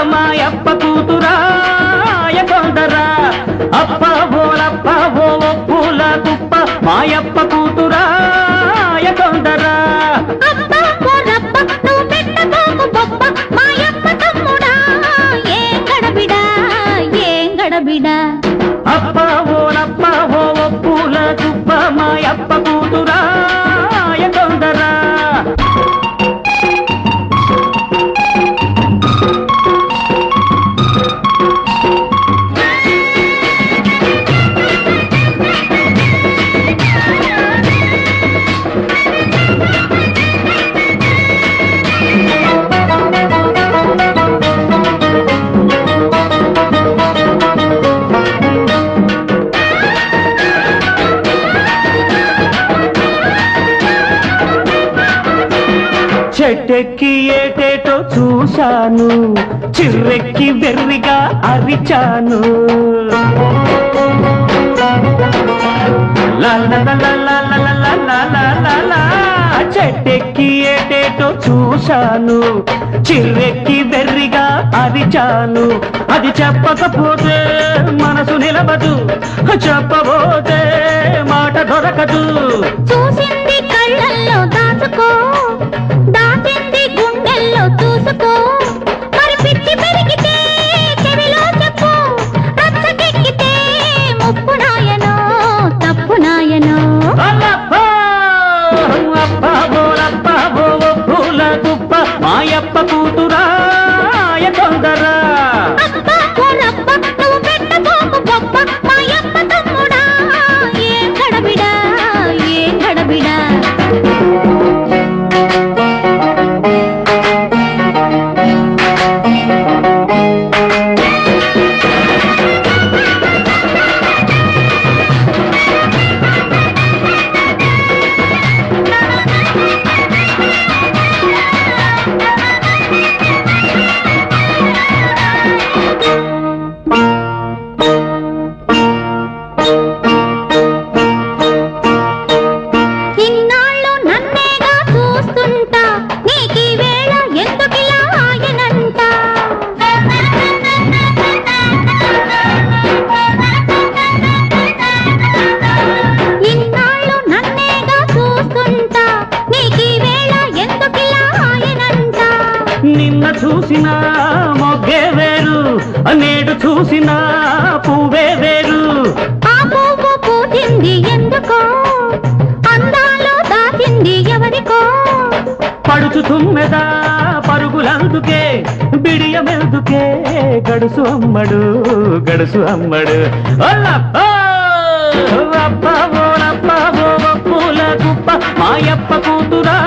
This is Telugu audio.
మాయప్ప కూతురా ఎకొండరా అప్ప ఓరప్ప ఓ పూల తుప్ప మాయప్ప కూతురా ఎకొండరా చెట్టెక్కి ఏటేటో చూశాను, చిర్రెక్కి వెర్రిగా అరిచాను. చెట్టెక్కి ఏటేటో చూశాను, చిర్రెక్కి వెర్రిగా అరిచాను. అది చెప్పకపోతే మనసు నిలబదు, చెప్పబోతే మాట దొరకదు. చూసింది కళ్ళల్లో దాచుకో, దాచింది గుండెల్లో చూసుకో. మరి పిచ్చి పెరిగితే చెవిలో చెప్పు, రచ్చకెక్కితే ముప్పు నాయనో తప్పు నాయనో. మాయప్ప కూతురా ఎకొండరా మాయప్ప తమ్ముడా ఏం గడబిడా ఏం గడబిడా. నిన్న చూసిన మొగ్గే వేరు, నేడు చూసిన పువ్వే వేరు. ఆ పువ్వు పూచింది ఎందుకో, అందాలో దాచింది ఎవరికో. పడుచు తుమ్మెదా పరుగులందుకే, బిడియమెల్దుకే గడుసు అమ్మడు గడుసు అమ్మడు. అప్ప ఓ పూల కుప్ప మాయప్ప కూతురా